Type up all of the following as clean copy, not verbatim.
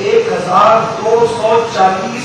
1240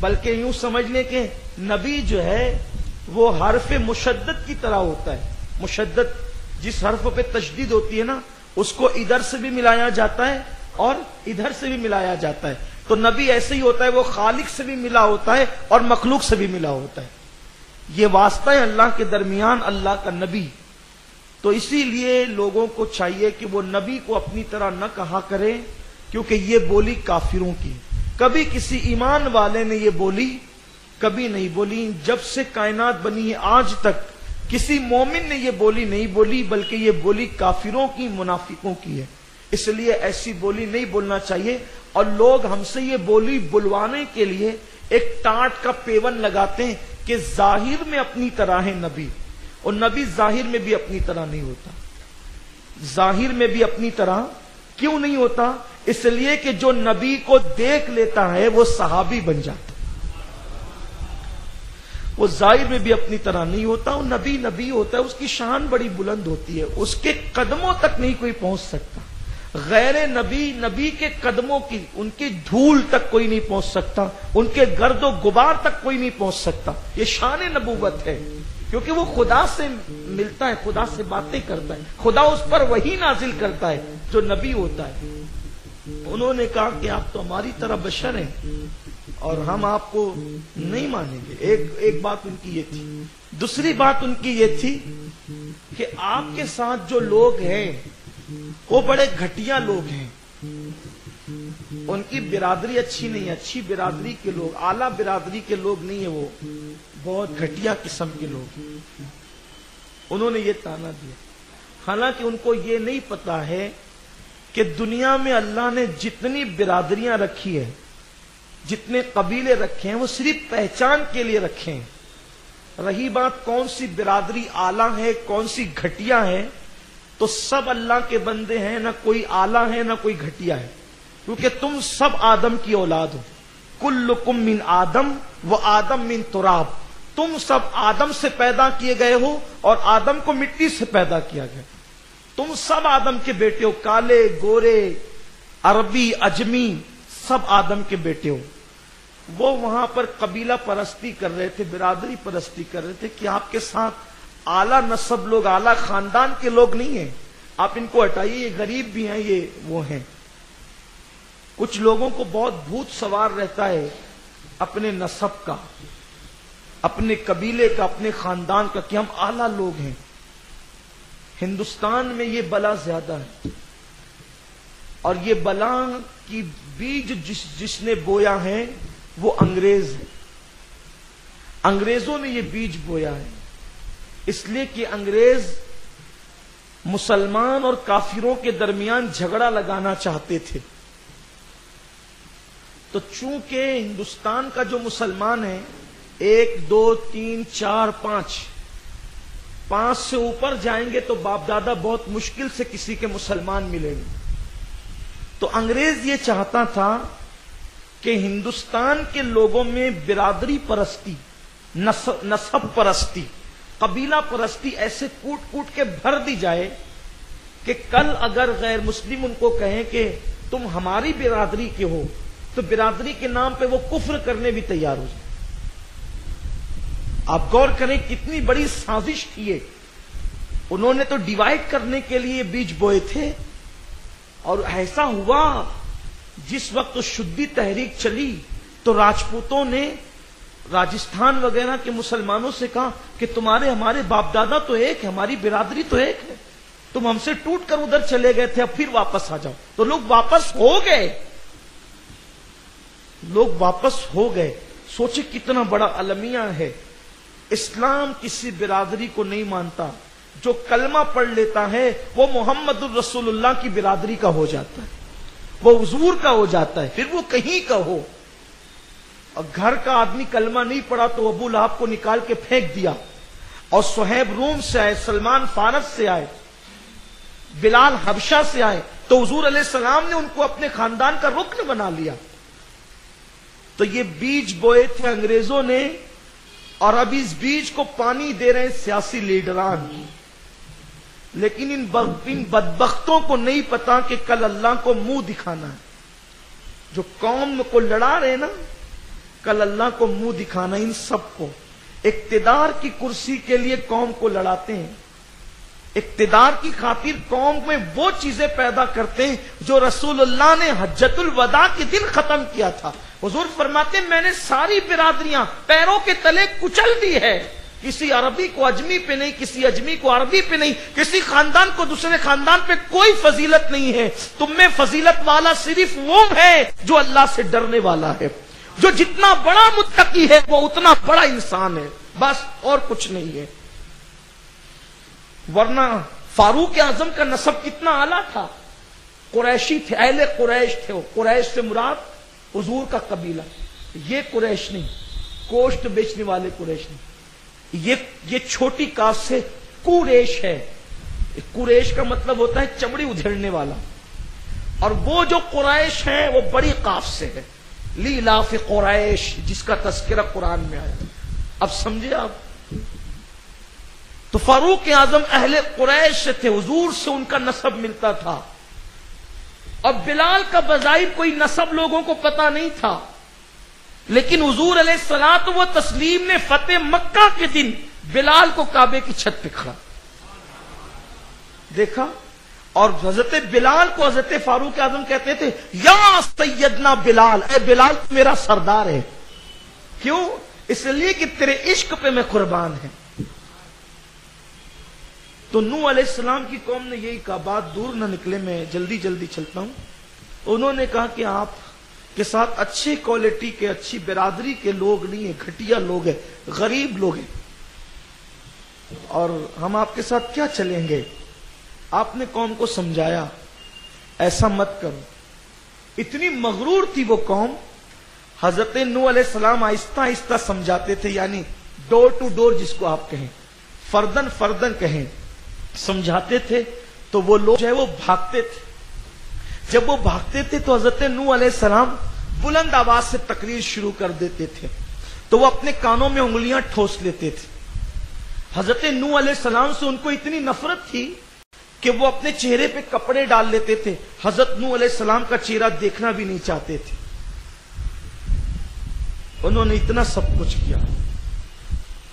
بلکہ یوں سمجھ لیں کہ نبی جو ہے وہ حرف مشدد کی طرح ہوتا ہے. مشدد جس حرف پہ تشدید ہوتی ہے نا، اس کو ادھر سے بھی ملایا جاتا ہے اور ادھر سے بھی ملایا جاتا ہے. تو نبی ایسے ہی ہوتا ہے، وہ خالق سے بھی ملا ہوتا ہے اور مخلوق سے بھی ملا ہوتا ہے. یہ واسطہ ہے اللہ کے درمیان، اللہ کا نبی. تو اسی لیے لوگوں کو چاہیے کہ وہ نبی کو اپنی طرح نہ کہا کرے، کیونکہ یہ بولی کافروں کی. کبھی کسی ایمان والے نے یہ بولی کبھی نہیں بولی. جب سے کائنات بنی ہے آج تک کسی مومن نے یہ بولی نہیں بولی، بلکہ یہ بولی کافروں کی، منافقوں کی ہے. اس لیے ایسی بولی نہیں بولنا چاہیے. اور لوگ ہم سے یہ بولی بلوانے کے لیے ایک ٹاٹ کا پیون لگاتے ہیں کہ ظاہر میں اپنی طرح ہے نبی، اور نبی ظاہر میں بھی اپنی طرح نہیں ہوتا. ظاہر میں بھی اپنی طرح کیوں نہیں ہوتا؟ اس لیے کہ جو نبی کو دیکھ لیتا ہے وہ صحابی بن جاتا. وہ ظاہر میں بھی اپنی طرح نہیں ہوتا. وہ نبی نبی ہوتا ہے، اس کی شان بڑی بلند ہوتی ہے، اس کے قدموں تک نہیں کوئی پہنچ سکتا. غیر نبی، نبی کے قدموں کی، ان کی دھول تک کوئی نہیں پہنچ سکتا، ان کے گرد و غبار تک کوئی نہیں پہنچ سکتا. یہ شان نبوت ہے، کیونکہ وہ خدا سے ملتا ہے، خدا سے باتیں کرتا ہے، خدا اس پر وحی نازل کرتا ہے جو نبی ہوتا ہے. انہوں نے کہا کہ آپ تو ہماری طرح بشر ہیں اور ہم آپ کو نہیں مانیں گے. ایک بات ان کی یہ تھی. دوسری بات ان کی یہ تھی کہ آپ کے ساتھ جو لوگ ہیں وہ بڑے گھٹیا لوگ ہیں، ان کی برادری اچھی نہیں ہے، اچھی برادری کے لوگ، اعلیٰ برادری کے لوگ نہیں ہیں، وہ بہت گھٹیا قسم کے لوگ. انہوں نے یہ تانا دیا. حالانکہ ان کو یہ نہیں پتا ہے کہ دنیا میں اللہ نے جتنی برادریاں رکھی ہے، جتنے قبیلے رکھے ہیں، وہ صرف پہچان کے لیے رکھے ہیں. رہی بات کون سی برادری اعلیٰ ہے کون سی گھٹیا ہے، تو سب اللہ کے بندے ہیں، نہ کوئی اعلیٰ ہے نہ کوئی گھٹیا ہے، کیونکہ تم سب آدم کی اولاد ہو. کلکم من آدم و آدم من تراب. تم سب آدم سے پیدا کیے گئے ہو اور آدم کو مٹی سے پیدا کیا گیا. تم سب آدم کے بیٹے ہو، کالے گورے عربی اجمی سب آدم کے بیٹے ہو. وہ وہاں پر قبیلہ پرستی کر رہے تھے، برادری پرستی کر رہے تھے کہ آپ کے ساتھ اعلیٰ نسب لوگ، اعلیٰ خاندان کے لوگ نہیں ہیں، آپ ان کو ہٹائیے، یہ غریب بھی ہیں، یہ وہ ہیں. کچھ لوگوں کو بہت بھوت سوار رہتا ہے اپنے نسب کا، اپنے قبیلے کا، اپنے خاندان کا، کہ ہم اعلیٰ لوگ ہیں. ہندوستان میں یہ بلا زیادہ ہے، اور یہ بلا کی بیج جس نے بویا ہے وہ انگریز ہے. انگریزوں نے یہ بیج بویا ہے، اس لیے کہ انگریز مسلمان اور کافروں کے درمیان جھگڑا لگانا چاہتے تھے. تو چونکہ ہندوستان کا جو مسلمان ہے 1 2 3 4 5 سے اوپر جائیں گے تو باپ دادا بہت مشکل سے کسی کے مسلمان ملیں گے. تو انگریز یہ چاہتا تھا کہ ہندوستان کے لوگوں میں برادری پرستی، نسب پرستی، قبیلہ پرستی ایسے کوٹ کوٹ کے بھر دی جائے کہ کل اگر غیر مسلم ان کو کہیں کہ تم ہماری برادری کے ہو تو برادری کے نام پہ وہ کفر کرنے بھی تیار ہو جائے. آپ غور کریں کتنی بڑی سازش تھی یہ. انہوں نے تو ڈیوائڈ کرنے کے لیے بیج بوئے تھے، اور ایسا ہوا جس وقت شدی تحریک چلی تو راجپوتوں نے راجستھان وغیرہ کے مسلمانوں سے کہا کہ تمہارے ہمارے باپ دادا تو ایک ہے، ہماری برادری تو ایک ہے، تم ہم سے ٹوٹ کر ادھر چلے گئے تھے، اب پھر واپس آ جاؤ. تو لوگ واپس ہو گئے، لوگ واپس ہو گئے. سوچے کتنا بڑا المیہ ہے. اسلام کسی برادری کو نہیں مانتا. جو کلمہ پڑھ لیتا ہے وہ محمد الرسول اللہ کی برادری کا ہو جاتا ہے، وہ حضور کا ہو جاتا ہے، پھر وہ کہیں کا ہو. اور گھر کا آدمی کلمہ نہیں پڑھا تو ابو لہب کو نکال کے پھینک دیا، اور صہیب روم سے آئے، سلمان فارس سے آئے، بلال حبشہ سے آئے، تو حضور علیہ السلام نے ان کو اپنے خاندان کا رکن بنا لیا. تو یہ بیج بوئے تھے انگریزوں نے، اور اب اس بیج کو پانی دے رہے ہیں سیاسی لیڈران. لیکن ان بدبختوں کو نہیں پتا کہ کل اللہ کو منہ دکھانا ہے. جو قوم کو لڑا رہے نا، کل اللہ کو منہ دکھانا ان سب کو اقتدار کی کرسی کے لیے قوم کو لڑاتے ہیں، اقتدار کی خاطر قوم میں وہ چیزیں پیدا کرتے ہیں جو رسول اللہ نے حجۃ الوداع کے دن ختم کیا تھا۔ حضور فرماتے ہیں میں نے ساری برادریاں پیروں کے تلے کچل دی ہے، کسی عربی کو اجمی پہ نہیں، کسی اجمی کو عربی پہ نہیں، کسی خاندان کو دوسرے خاندان پہ کوئی فضیلت نہیں ہے۔ تم میں فضیلت والا صرف وہ ہے جو اللہ سے ڈرنے والا ہے، جو جتنا بڑا متقی ہے وہ اتنا بڑا انسان ہے، بس اور کچھ نہیں ہے۔ ورنہ فاروق اعظم کا نسب کتنا اعلیٰ تھا، قریشی تھے، اہل قریش تھے وہ۔ قریش سے مراد حضور کا قبیلہ، یہ قریش نہیں، گوشت بیچنے والے قریش نہیں، یہ چھوٹی کاف سے قریش ہے۔ قریش کا مطلب ہوتا ہے چمڑی ادھیڑنے والا، اور وہ جو قریش ہیں وہ بڑی کاف سے ہے، لیلاف قریش، جس کا تذکرہ قرآن میں آیا۔ اب سمجھے آپ؟ تو فاروق اعظم اہل قریش سے تھے، حضور سے ان کا نسب ملتا تھا۔ اب بلال کا بظاہر کوئی نسب لوگوں کو پتا نہیں تھا، لیکن حضور علیہ الصلوۃ و تسلیم نے فتح مکہ کے دن بلال کو کعبے کی چھت پہ کھڑا دیکھا، اور حضرت بلال کو حضرت فاروق اعظم کہتے تھے یا سیدنا بلال، اے بلال میرا سردار ہے۔ کیوں؟ اس لیے کہ تیرے عشق پہ میں قربان ہے۔ تو نوح علیہ السلام کی قوم نے یہی کہا، بات دور نہ نکلے، میں جلدی جلدی چلتا ہوں۔ انہوں نے کہا کہ آپ کے ساتھ اچھی کوالٹی کے، اچھی برادری کے لوگ نہیں ہیں، گھٹیا لوگ ہیں، غریب لوگ ہیں، اور ہم آپ کے ساتھ کیا چلیں گے؟ آپ نے قوم کو سمجھایا ایسا مت کرو۔ اتنی مغرور تھی وہ قوم، حضرت نوح علیہ السلام آہستہ آہستہ سمجھاتے تھے، یعنی ڈور ٹو ڈور جس کو آپ کہیں، فردن فردن کہیں، سمجھاتے تھے تو وہ لوگ جو ہے وہ بھاگتے تھے۔ جب وہ بھاگتے تھے تو حضرت نوح علیہ السلام بلند آواز سے تقریر شروع کر دیتے تھے، تو وہ اپنے کانوں میں انگلیاں ٹھوس لیتے تھے۔ حضرت نوح علیہ السلام سے ان کو اتنی نفرت تھی کہ وہ اپنے چہرے پہ کپڑے ڈال لیتے تھے، حضرت نوح علیہ السلام کا چہرہ دیکھنا بھی نہیں چاہتے تھے۔ انہوں نے اتنا سب کچھ کیا۔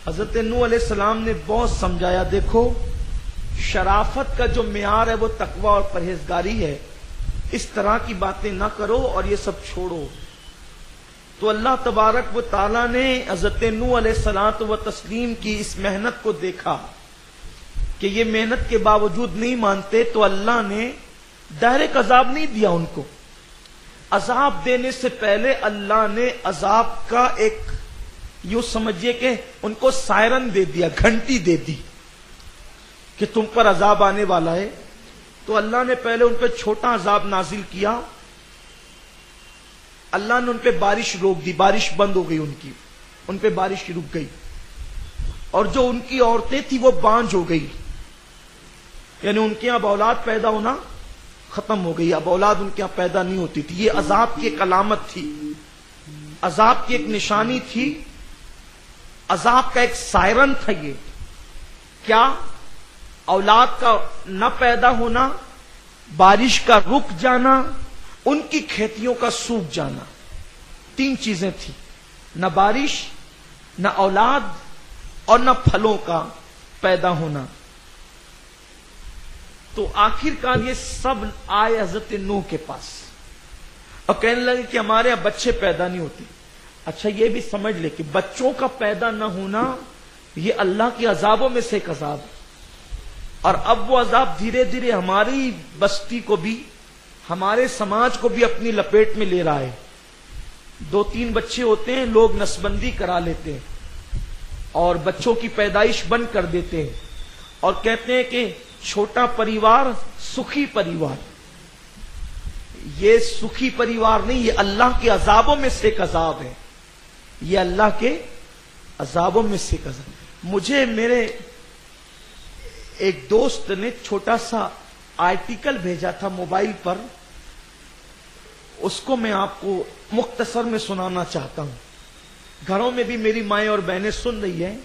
حضرت نوح علیہ السلام نے بہت سمجھایا، دیکھو شرافت کا جو معیار ہے وہ تقوی اور پرہیزگاری ہے، اس طرح کی باتیں نہ کرو اور یہ سب چھوڑو۔ تو اللہ تبارک و تعالیٰ نے حضرت نوح علیہ الصلوۃ و تسلیم کی اس محنت کو دیکھا کہ یہ محنت کے باوجود نہیں مانتے، تو اللہ نے ڈائریکٹ عذاب نہیں دیا ان کو۔ عذاب دینے سے پہلے اللہ نے عذاب کا ایک یوں سمجھیے کہ ان کو سائرن دے دیا، گھنٹی دے دی کہ تم پر عذاب آنے والا ہے۔ تو اللہ نے پہلے ان پہ چھوٹا عذاب نازل کیا، اللہ نے ان پہ بارش روک دی، بارش بند ہو گئی ان پہ بارش رک گئی، اور جو ان کی عورتیں تھیں وہ بانجھ ہو گئی، یعنی ان کے اب اولاد پیدا ہونا ختم ہو گئی، اب اولاد ان کے یہاں پیدا نہیں ہوتی تھی۔ یہ عذاب کی ایک علامت تھی، عذاب کی ایک نشانی تھی، عذاب کا ایک سائرن تھا۔ یہ کیا؟ اولاد کا نہ پیدا ہونا، بارش کا رک جانا، ان کی کھیتیوں کا سوکھ جانا، تین چیزیں تھیں، نہ بارش، نہ اولاد، اور نہ پھلوں کا پیدا ہونا۔ تو آخر کار یہ سب آئے حضرت نوح کے پاس اور کہنے لگے کہ ہمارے یہاں بچے پیدا نہیں ہوتے۔ اچھا یہ بھی سمجھ لے کہ بچوں کا پیدا نہ ہونا یہ اللہ کے عذابوں میں سے ایک عذاب ہے، اور اب وہ عذاب دھیرے دھیرے ہماری بستی کو بھی، ہمارے سماج کو بھی اپنی لپیٹ میں لے رہا ہے۔ 2-3 بچے ہوتے ہیں، لوگ نسبندی کرا لیتے ہیں اور بچوں کی پیدائش بند کر دیتے ہیں اور کہتے ہیں کہ چھوٹا پریوار سکھی پریوار۔ یہ سکھی پریوار نہیں، یہ اللہ کے عذابوں میں سے ایک عذاب ہے، یہ اللہ کے عذابوں میں سے ایک عذاب۔ مجھے میرے ایک دوست نے چھوٹا سا آرٹیکل بھیجا تھا موبائل پر، اس کو میں آپ کو مختصر میں سنانا چاہتا ہوں۔ گھروں میں بھی میری مائیں اور بہنیں سن رہی ہیں،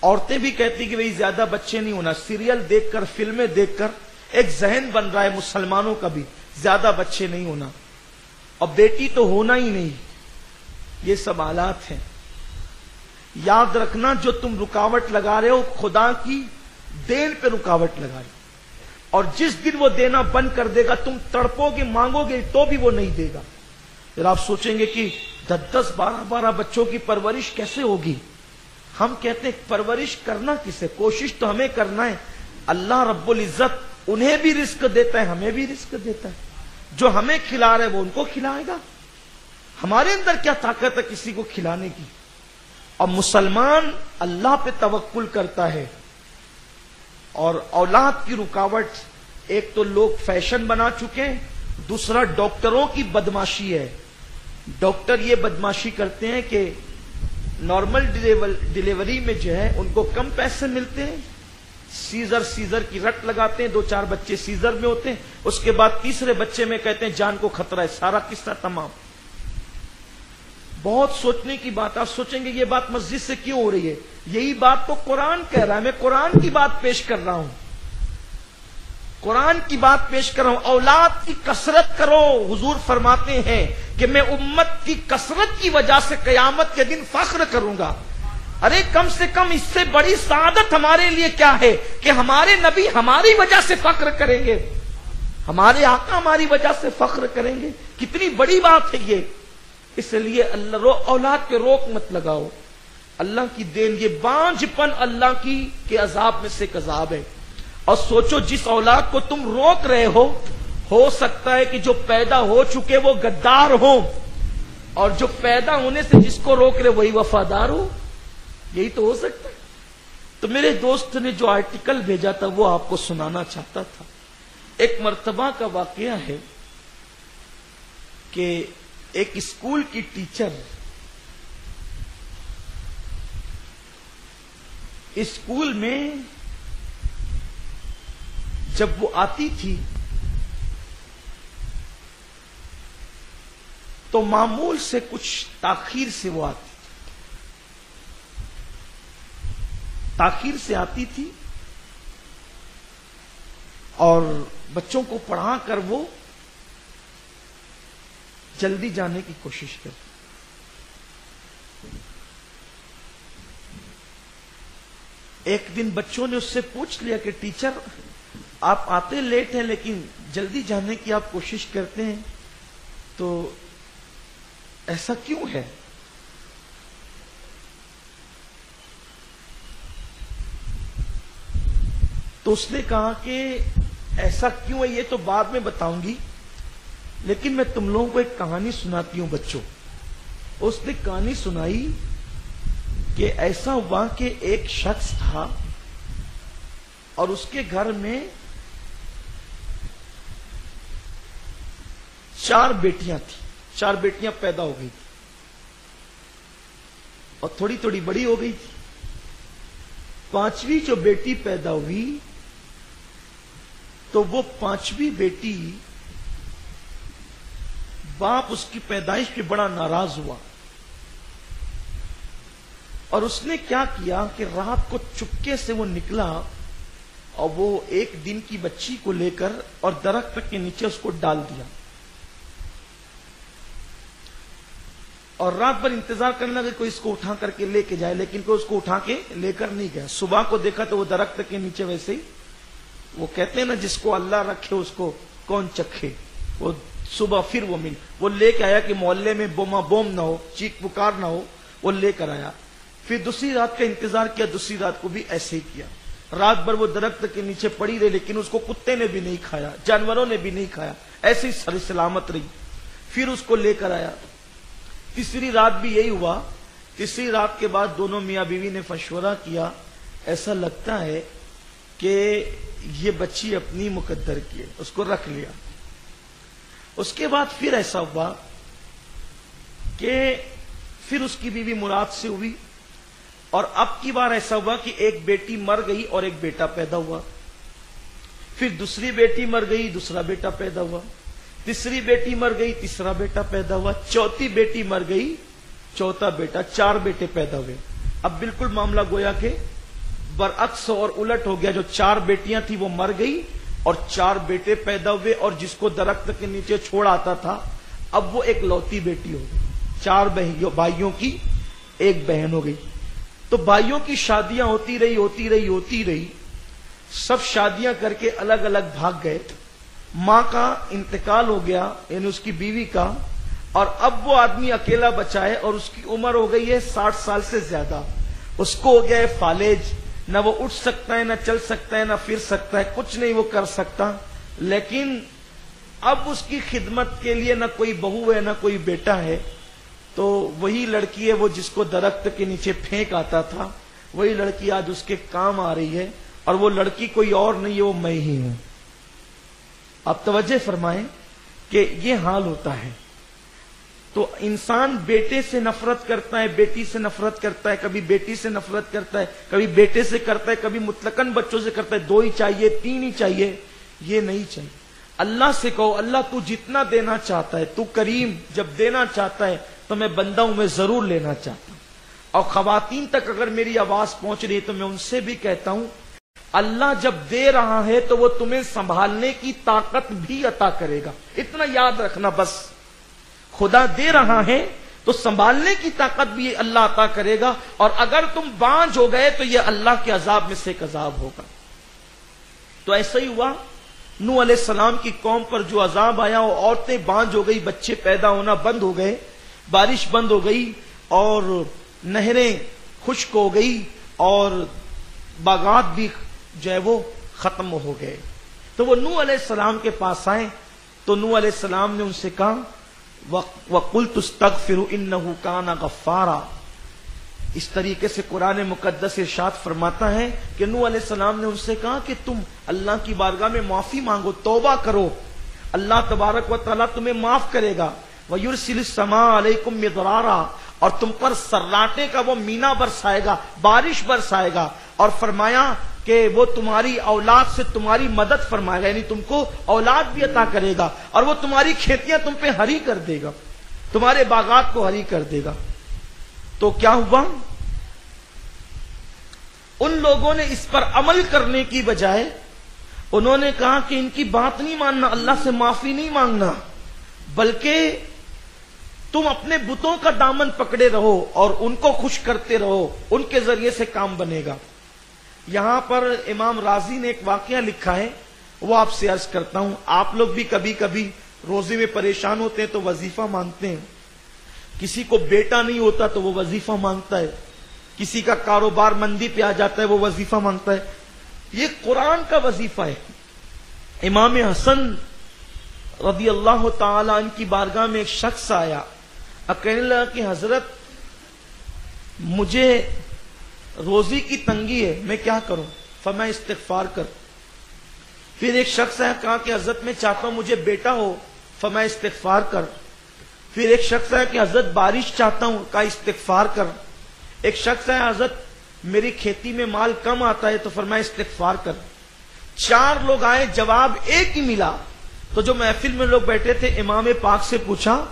عورتیں بھی کہتی کہ بھئی زیادہ بچے نہیں ہونا، سیریل دیکھ کر، فلمیں دیکھ کر ایک ذہن بن رہا ہے مسلمانوں کا بھی، زیادہ بچے نہیں ہونا، اور بیٹی تو ہونا ہی نہیں۔ یہ سب آلات ہیں. یاد رکھنا جو تم رکاوٹ لگا رہے ہو خدا کی دین پہ رکاوٹ لگا رہے ہو، اور جس دن وہ دینا بند کر دے گا تم تڑپو گے مانگو گے تو بھی وہ نہیں دے گا. پھر آپ سوچیں گے کہ 10 12 بچوں کی پرورش کیسے ہوگی. ہم کہتے ہیں پرورش کرنا کسے، کوشش تو ہمیں کرنا ہے. اللہ رب العزت انہیں بھی رزق دیتا ہے ہمیں بھی رزق دیتا ہے. جو ہمیں کھلا رہا ہے وہ ان کو کھلائے گا. ہمارے اندر کیا طاقت ہے کسی کو کھلانے کی. اور مسلمان اللہ پہ توکل کرتا ہے. اور اولاد کی رکاوٹ ایک تو لوگ فیشن بنا چکے ہیں، دوسرا ڈاکٹروں کی بدماشی ہے. ڈاکٹر یہ بدماشی کرتے ہیں کہ نارمل ڈیلیوری میں جو ہے ان کو کم پیسے ملتے ہیں، سیزر کی رٹ لگاتے ہیں، 2 4 بچے سیزر میں ہوتے ہیں، اس کے بعد تیسرے بچے میں کہتے ہیں جان کو خطرہ ہے. سارا قصہ تمام. بہت سوچنے کی بات. آپ سوچیں گے یہ بات مسجد سے کیوں ہو رہی ہے؟ یہی بات تو قرآن کہہ رہا ہے. میں قرآن کی بات پیش کر رہا ہوں، قرآن کی بات پیش کر رہا ہوں. اولاد کی کثرت کرو. حضور فرماتے ہیں کہ میں امت کی کثرت کی وجہ سے قیامت کے دن فخر کروں گا. ارے کم سے کم اس سے بڑی سعادت ہمارے لیے کیا ہے کہ ہمارے نبی ہماری وجہ سے فخر کریں گے، ہمارے آقا ہماری وجہ سے فخر کریں گے. کتنی بڑی بات ہے یہ. اس لیے اللہ اولاد پہ روک مت لگاؤ. اللہ کی دین، یہ بانجھ پن اللہ کی کے عذاب میں سے ایک عذاب ہے. اور سوچو جس اولاد کو تم روک رہے ہو سکتا ہے کہ جو پیدا ہو چکے وہ غدار ہوں، اور جو پیدا ہونے سے جس کو روک رہے وہی وفادار ہو. یہی تو ہو سکتا ہے. تو میرے دوست نے جو آرٹیکل بھیجا تھا وہ آپ کو سنانا چاہتا تھا. ایک مرتبہ کا واقعہ ہے کہ ایک اسکول کی ٹیچر اسکول میں جب وہ آتی تھی تو معمول سے کچھ تاخیر سے وہ آتی تھی اور بچوں کو پڑھا کر وہ جلدی جانے کی کوشش کرتی. ایک دن بچوں نے اس سے پوچھ لیا کہ ٹیچر آپ آتے لیٹ ہیں لیکن جلدی جانے کی آپ کوشش کرتے ہیں، تو ایسا کیوں ہے؟ تو اس نے کہا کہ ایسا کیوں ہے یہ تو بعد میں بتاؤں گی، لیکن میں تم لوگوں کو ایک کہانی سناتی ہوں بچوں. اس نے کہانی سنائی کہ ایسا ہوا کہ ایک شخص تھا اور اس کے گھر میں 4 بیٹیاں تھیں. 4 بیٹیاں پیدا ہو گئی تھی اور تھوڑی تھوڑی بڑی ہو گئی تھی. 5ویں جو بیٹی پیدا ہوئی تو وہ 5ویں بیٹی باپ اس کی پیدائش پہ بڑا ناراض ہوا اور اس نے کیا کیا کہ رات کو چپکے سے وہ نکلا اور وہ ایک دن کی بچی کو لے کر اور درخت کے نیچے اس کو ڈال دیا اور رات بھر انتظار کرنے لگا کوئی اس کو اٹھا کر کے لے کے جائے، لیکن کوئی اس کو اٹھا کے لے کر نہیں گیا. صبح کو دیکھا تو وہ درخت کے نیچے ویسے ہی، وہ کہتے ہیں نا جس کو اللہ رکھے اس کو کون چکھے. وہ صبح پھر وہ لے کے آیا کہ محلے میں بوما بوم نہ ہو، چیخ پکار نہ ہو. وہ لے کر آیا. پھر دوسری رات کا انتظار کیا، دوسری رات کو بھی ایسے ہی کیا. رات بھر وہ درخت کے نیچے پڑی رہی لیکن اس کو کتے نے بھی نہیں کھایا، جانوروں نے بھی نہیں کھایا، ایسے ہی سر سلامت رہی. پھر اس کو لے کر آیا. تیسری رات بھی یہی ہوا. تیسری رات کے بعد دونوں میاں بیوی نے مشورہ کیا، ایسا لگتا ہے کہ یہ بچی اپنی مقدر کی ہے، اس کو رکھ لیا. اس کے بعد پھر ایسا ہوا کہ پھر اس کی بیوی مراد سے ہوئی اور اب کی بار ایسا ہوا کہ ایک بیٹی مر گئی اور ایک بیٹا پیدا ہوا. پھر دوسری بیٹی مر گئی، دوسرا بیٹا پیدا ہوا. تیسری بیٹی مر گئی، تیسرا بیٹا پیدا ہوا. چوتھی بیٹی مر گئی، چوتھا بیٹا. 4 بیٹے پیدا ہوئے. اب بالکل معاملہ گویا کہ برعکس اور الٹ ہو گیا. جو 4 بیٹیاں تھی وہ مر گئی اور 4 بیٹے پیدا ہوئے، اور جس کو درخت کے نیچے چھوڑ آتا تھا اب وہ ایک لوتی بیٹی ہو گئی. 4 بھائیوں کی 1 بہن ہو گئی. تو بھائیوں کی شادیاں ہوتی رہی. سب شادیاں کر کے الگ الگ بھاگ گئے. ماں کا انتقال ہو گیا, یعنی اس کی بیوی کا, اور اب وہ آدمی اکیلا بچا ہے اور اس کی عمر ہو گئی ہے 60 سال سے زیادہ. اس کو ہو گیا ہے فالج, نہ وہ اٹھ سکتا ہے, نہ چل سکتا ہے, نہ پھر سکتا ہے, کچھ نہیں وہ کر سکتا. لیکن اب اس کی خدمت کے لیے نہ کوئی بہو ہے نہ کوئی بیٹا ہے. تو وہی لڑکی ہے وہ جس کو درخت کے نیچے پھینک آتا تھا, وہی لڑکی آج اس کے کام آ رہی ہے, اور وہ لڑکی کوئی اور نہیں ہے, وہ میں ہی ہوں. آپ توجہ فرمائیں کہ یہ حال ہوتا ہے. تو انسان بیٹے سے نفرت کرتا ہے, بیٹی سے نفرت کرتا ہے, کبھی بیٹی سے نفرت کرتا ہے, کبھی بیٹے سے کرتا ہے, کبھی مطلقاً بچوں سے کرتا ہے. 2 ہی چاہیے, 3 ہی چاہیے, یہ نہیں چاہیے. اللہ سے کہو اللہ تو جتنا دینا چاہتا ہے, تو کریم, جب دینا چاہتا ہے تو میں بندہ ہوں, میں ضرور لینا چاہتا ہوں. اور خواتین تک اگر میری آواز پہنچ رہی ہے تو میں ان سے بھی کہتا ہوں, اللہ جب دے رہا ہے تو وہ تمہیں سنبھالنے کی طاقت بھی عطا کرے گا. اتنا یاد رکھنا بس, خدا دے رہا ہے تو سنبھالنے کی طاقت بھی اللہ عطا کرے گا. اور اگر تم بانجھ ہو گئے تو یہ اللہ کے عذاب میں سے ایک عذاب ہوگا. تو ایسا ہی ہوا, نوح علیہ السلام کی قوم پر جو عذاب آیا, وہ عورتیں بانجھ ہو گئی, بچے پیدا ہونا بند ہو گئے, بارش بند ہو گئی, اور نہریں خشک ہو گئی, اور باغات بھی جو ہے وہ ختم ہو گئے. تو وہ نوح علیہ السلام کے پاس آئے, تو نوح علیہ السلام نے ان سے کہا وَقُلْتُ اسْتَغْفِرُوا إِنَّهُ كَانَ غَفَّارًا. اس طریقے سے قرآن مقدس ارشاد فرماتا ہے کہ نوح علیہ السلام نے ان سے کہا کہ تم اللہ کی بارگاہ میں معافی مانگو, توبہ کرو, اللہ تبارک و تعالیٰ تمہیں معاف کرے گا. وَيُرْسِلِ السَّمَاءَ عَلَيْكُمْ مِدْرَارًا, اور تم پر سراٹے کا وہ مینا برسائے گا, بارش برسائے گا. اور فرمایا کہ وہ تمہاری اولاد سے تمہاری مدد فرمائے گا, یعنی تم کو اولاد بھی عطا کرے گا, اور وہ تمہاری کھیتیاں تم پہ ہری کر دے گا, تمہارے باغات کو ہری کر دے گا. تو کیا ہوا, ان لوگوں نے اس پر عمل کرنے کی بجائے انہوں نے کہا کہ ان کی بات نہیں ماننا, اللہ سے معافی نہیں مانگنا, بلکہ تم اپنے بتوں کا دامن پکڑے رہو اور ان کو خوش کرتے رہو, ان کے ذریعے سے کام بنے گا. یہاں پر امام رازی نے ایک واقعہ لکھا ہے, وہ آپ سے عرض کرتا ہوں. آپ لوگ بھی کبھی کبھی روزے میں پریشان ہوتے ہیں تو وظیفہ مانگتے ہیں. کسی کو بیٹا نہیں ہوتا تو وہ وظیفہ مانگتا ہے, کسی کا کاروبار مندی پہ آ جاتا ہے وہ وظیفہ مانگتا ہے. یہ قرآن کا وظیفہ ہے. امام حسن رضی اللہ تعالی عنہ کی بارگاہ میں ایک شخص آیا, کہنے لگا کہ حضرت مجھے روزی کی تنگی ہے, میں کیا کروں؟ فرمایا استغفار کر. پھر ایک شخص آیا, کہا کہ حضرت میں چاہتا ہوں مجھے بیٹا ہو. فرمایا استغفار کر. پھر ایک شخص آیا کہ حضرت بارش چاہتا ہوں. کہا استغفار کر. ایک شخص آیا, حضرت میری کھیتی میں مال کم آتا ہے. تو فرمایا استغفار کر. 4 لوگ آئے, جواب ایک ہی ملا. تو جو محفل میں لوگ بیٹھے تھے, امام پاک سے پوچھا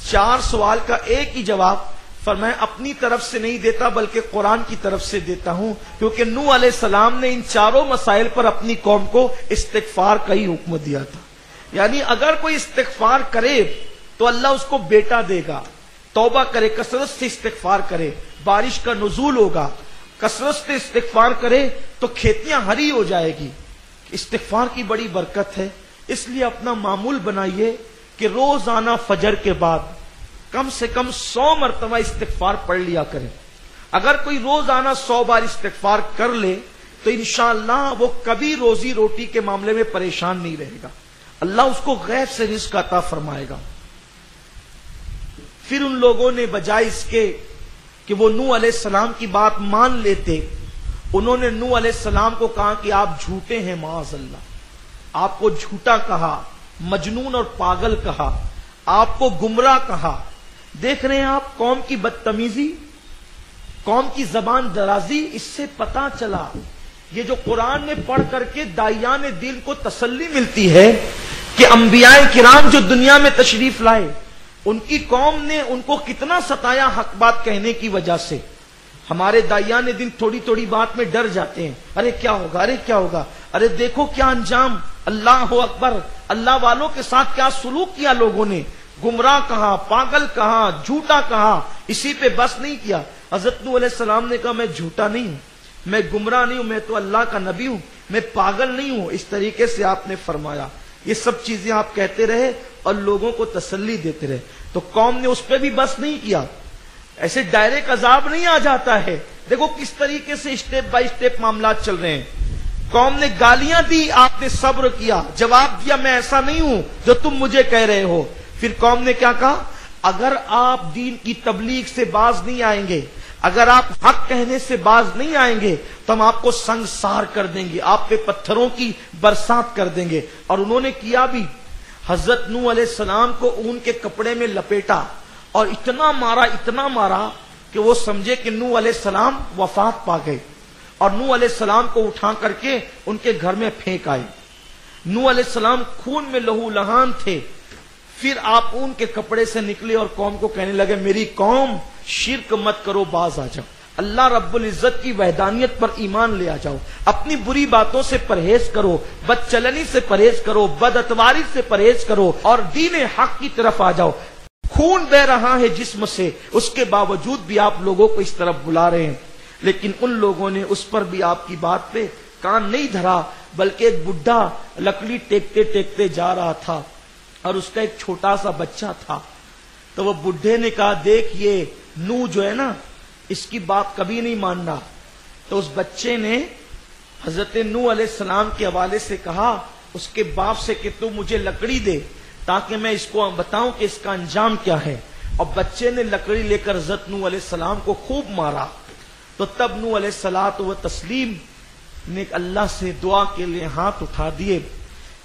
4 سوال کا ایک ہی جواب. فرمایا اپنی طرف سے نہیں دیتا بلکہ قرآن کی طرف سے دیتا ہوں, کیونکہ نوح علیہ السلام نے ان 4 مسائل پر اپنی قوم کو استغفار کا ہی حکم دیا تھا. یعنی اگر کوئی استغفار کرے تو اللہ اس کو بیٹا دے گا. توبہ کرے, کثرت سے استغفار کرے, بارش کا نزول ہوگا. کثرت سے استغفار کرے تو کھیتیاں ہری ہو جائے گی. استغفار کی بڑی برکت ہے. اس لیے اپنا معمول بنائیے کہ روزانہ فجر کے بعد کم سے کم 100 مرتبہ استغفار پڑھ لیا کریں. اگر کوئی روزانہ 100 بار استغفار کر لے تو انشاءاللہ وہ کبھی روزی روٹی کے معاملے میں پریشان نہیں رہے گا. اللہ اس کو غیب سے رزق عطا فرمائے گا. پھر ان لوگوں نے بجائے اس کے کہ وہ نوح علیہ السلام کی بات مان لیتے, انہوں نے نوح علیہ السلام کو کہا کہ آپ جھوٹے ہیں, معاذ اللہ. آپ کو جھوٹا کہا, مجنون اور پاگل کہا, آپ کو گمراہ کہا. دیکھ رہے ہیں آپ قوم کی بدتمیزی, قوم کی زبان درازی. اس سے پتا چلا یہ جو قرآن میں پڑھ کر کے داعیان دین کو تسلی ملتی ہے کہ انبیاء کرام جو دنیا میں تشریف لائے ان کی قوم نے ان کو کتنا ستایا حق بات کہنے کی وجہ سے. ہمارے داعیان دین تھوڑی تھوڑی بات میں ڈر جاتے ہیں, ارے کیا ہوگا, ارے کیا ہوگا, ارے دیکھو کیا انجام, اللہ اکبر, اللہ والوں کے ساتھ کیا سلوک کیا لوگوں نے. گمراہ کہاں، پاگل کہاں، جھوٹا کہاں، اسی پہ بس نہیں کیا۔ حضرت نوح علیہ السلام نے کہا میں جھوٹا نہیں ہوں، میں گمراہ نہیں ہوں، میں تو اللہ کا نبی ہوں، میں پاگل نہیں ہوں۔ اس طریقے سے آپ نے فرمایا۔ یہ سب چیزیں آپ کہتے رہے اور لوگوں کو تسلی دیتے رہے، تو قوم نے اس پہ بھی بس نہیں کیا۔ ایسے ڈائریکٹ عذاب نہیں آ جاتا ہے، دیکھو کس طریقے سے اسٹیپ بائی اسٹیپ معاملات چل رہے ہیں۔ قوم نے گالیاں دی، آپ نے صبر کیا، جواب دیا میں ایسا نہیں ہوں جو تم مجھے کہہ رہے ہو۔ پھر قوم نے کیا کہا، اگر آپ دین کی تبلیغ سے باز نہیں آئیں گے، اگر آپ حق کہنے سے باز نہیں آئیں گے تو ہم آپ کو سنگسار کر دیں گے، آپ پہ پتھروں کی برسات کر دیں گے۔ اور انہوں نے کیا بھی، حضرت نوح علیہ السلام کو اون کے کپڑے میں لپیٹا اور اتنا مارا کہ وہ سمجھے کہ نوح علیہ السلام وفات پا گئے، اور نوح علیہ السلام کو اٹھا کر کے ان کے گھر میں پھینک آئے۔ نوح علیہ السلام خون میں لہو لہان تھے۔ پھر آپ ان کے کپڑے سے نکلے اور قوم کو کہنے لگے میری قوم شرک مت کرو، باز آ جاؤ، اللہ رب العزت کی وحدانیت پر ایمان لے آ جاؤ، اپنی بری باتوں سے پرہیز کرو، بد چلنی سے پرہیز کرو، بد اتواری سے پرہیز کرو اور دین حق کی طرف آ جاؤ۔ خون بہ رہا ہے جسم سے، اس کے باوجود بھی آپ لوگوں کو اس طرف بلا رہے ہیں۔ لیکن ان لوگوں نے اس پر بھی آپ کی بات پہ کان نہیں دھرا، بلکہ ایک بڈھا لکڑی ٹیکتے ٹیکتے جا رہا تھا اور اس کا ایک چھوٹا سا بچہ تھا۔ تو وہ بڈھے نے کہا دیکھ یہ نوح جو ہے نا، اس کی بات کبھی نہیں ماننا۔ تو اس بچے نے حضرت نوح علیہ السلام کے حوالے سے کہا اس کے باپ سے کہ تو مجھے لکڑی دے تاکہ میں اس کو بتاؤں کہ اس کا انجام کیا ہے۔ اور بچے نے لکڑی لے کر حضرت نوح علیہ السلام کو خوب مارا۔ تو تب نوح علیہ الصلوۃ والتسلیم نے اللہ سے دعا کے لیے ہاتھ اٹھا دیے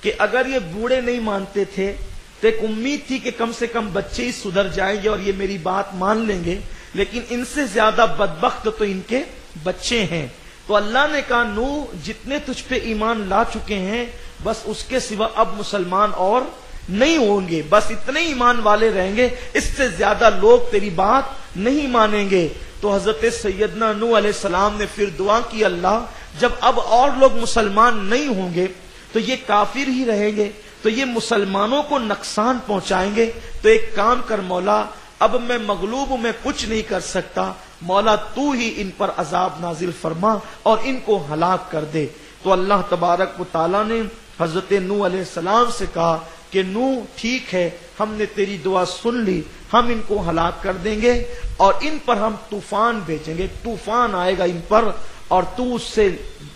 کہ اگر یہ بوڑھے نہیں مانتے تھے تو ایک امید تھی کہ کم سے کم بچے ہی سدھر جائیں گے اور یہ میری بات مان لیں گے، لیکن ان سے زیادہ بدبخت تو ان کے بچے ہیں۔ تو اللہ نے کہا نوح جتنے تجھ پہ ایمان لا چکے ہیں بس اس کے سوا اب مسلمان اور نہیں ہوں گے، بس اتنے ایمان والے رہیں گے، اس سے زیادہ لوگ تیری بات نہیں مانیں گے۔ تو حضرت سیدنا نوح علیہ السلام نے پھر دعا کی اللہ جب اب اور لوگ مسلمان نہیں ہوں گے تو یہ کافر ہی رہیں گے، تو یہ مسلمانوں کو نقصان پہنچائیں گے، تو ایک کام کر مولا، اب میں مغلوب ہوں، میں کچھ نہیں کر سکتا، مولا تو ہی ان پر عذاب نازل فرما اور ان کو ہلاک کر دے۔ تو اللہ تبارک و تعالیٰ نے حضرت نوح علیہ السلام سے کہا کہ نوح ٹھیک ہے، ہم نے تیری دعا سن لی، ہم ان کو ہلاک کر دیں گے اور ان پر ہم طوفان بھیجیں گے، طوفان آئے گا ان پر، اور تو اس سے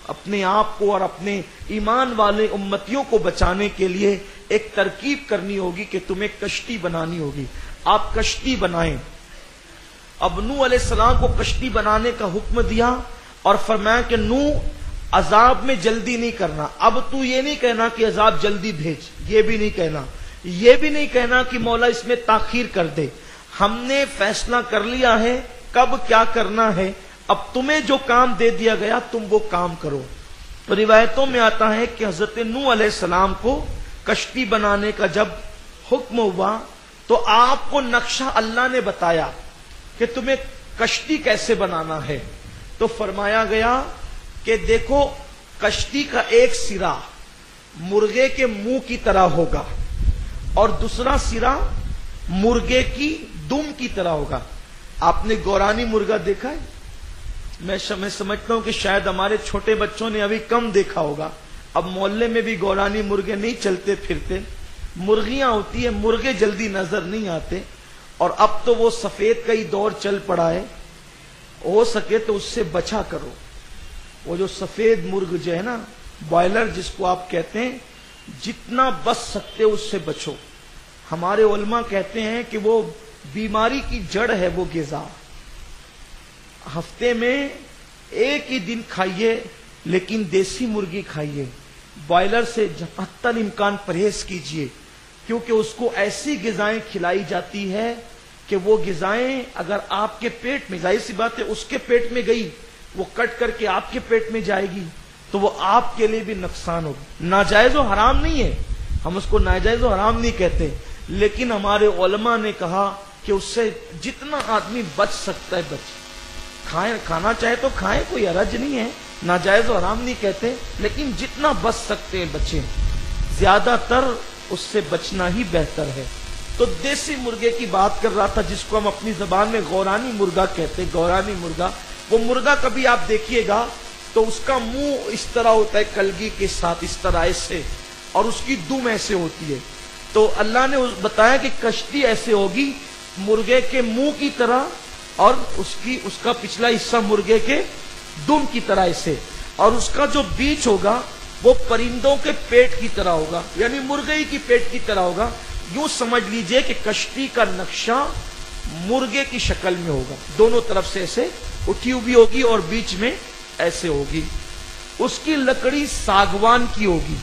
اپنے آپ کو اور اپنے ایمان والے امتیوں کو بچانے کے لیے ایک ترکیب کرنی ہوگی کہ تمہیں کشتی بنانی ہوگی۔ آپ کشتی بنائیں۔ اب نوح علیہ السلام کو کشتی بنانے کا حکم دیا اور فرمایا کہ نوح عذاب میں جلدی نہیں کرنا، اب تو یہ نہیں کہنا کہ عذاب جلدی بھیج، یہ بھی نہیں کہنا، یہ بھی نہیں کہنا کہ مولا اس میں تاخیر کر دے، ہم نے فیصلہ کر لیا ہے کب کیا کرنا ہے، اب تمہیں جو کام دے دیا گیا تم وہ کام کرو۔ تو روایتوں میں آتا ہے کہ حضرت نوح علیہ السلام کو کشتی بنانے کا جب حکم ہوا تو آپ کو نقشہ اللہ نے بتایا کہ تمہیں کشتی کیسے بنانا ہے۔ تو فرمایا گیا کہ دیکھو کشتی کا ایک سرا مرغے کے منہ کی طرح ہوگا اور دوسرا سرا مرغے کی دم کی طرح ہوگا۔ آپ نے گورانی مرغا دیکھا ہے؟ میں سمجھتا ہوں کہ شاید ہمارے چھوٹے بچوں نے ابھی کم دیکھا ہوگا، اب محلے میں بھی گورانی مرغے نہیں چلتے پھرتے، مرغیاں ہوتی ہیں، مرغے جلدی نظر نہیں آتے، اور اب تو وہ سفید کا ہی دور چل پڑا ہے، ہو سکے تو اس سے بچا کرو۔ وہ جو سفید مرغ جو ہے نا، بوائلر جس کو آپ کہتے ہیں، جتنا بچ سکتے اس سے بچو۔ ہمارے علماء کہتے ہیں کہ وہ بیماری کی جڑ ہے وہ غذا، ہفتے میں ایک ہی دن کھائیے لیکن دیسی مرغی کھائیے، بوائلر سے حتی الامکان پرہیز کیجیے، کیونکہ اس کو ایسی غذائیں کھلائی جاتی ہے کہ وہ غذائیں اگر آپ کے پیٹ میں، ظاہر سی بات ہے اس کے پیٹ میں گئی، وہ کٹ کر کے آپ کے پیٹ میں جائے گی تو وہ آپ کے لیے بھی نقصان ہوگا۔ ناجائز و حرام نہیں ہے، ہم اس کو ناجائز و حرام نہیں کہتے، لیکن ہمارے علماء نے کہا کہ اس سے جتنا آدمی بچ سکتا ہے بچ، کھانا چاہے تو کھائیں، کوئی حرج نہیں ہے، ناجائز و حرام نہیں کہتے، لیکن جتنا بچ سکتے ہیں بچیں، زیادہ تر اس سے بچنا ہی بہتر ہے۔ تو دیسی مرغے کی بات کر رہا تھا، جس کو ہم اپنی زبان میں غورانی مرغا کہتے ہیں، غورانی مرغا۔ وہ مرغا کبھی آپ دیکھیے گا تو اس کا منہ اس طرح ہوتا ہے کلگی کے ساتھ، اس طرح ایسے، اور اس کی دم ایسے ہوتی ہے۔ تو اللہ نے بتایا کہ کشتی ایسے ہوگی مرغے کے منہ کی طرح، اور اس کا پچھلا حصہ مرغے کے دم کی طرح ایسے، اور اس کا جو بیچ ہوگا وہ پرندوں کے پیٹ کی طرح ہوگا، یعنی مرغے کی پیٹ کی طرح ہوگا۔ یوں سمجھ لیجئے کہ کشتی کا نقشہ مرغے کی شکل میں ہوگا، دونوں طرف سے ایسے اٹھی ہوئی ہوگی اور بیچ میں ایسے ہوگی۔ اس کی لکڑی ساگوان کی ہوگی،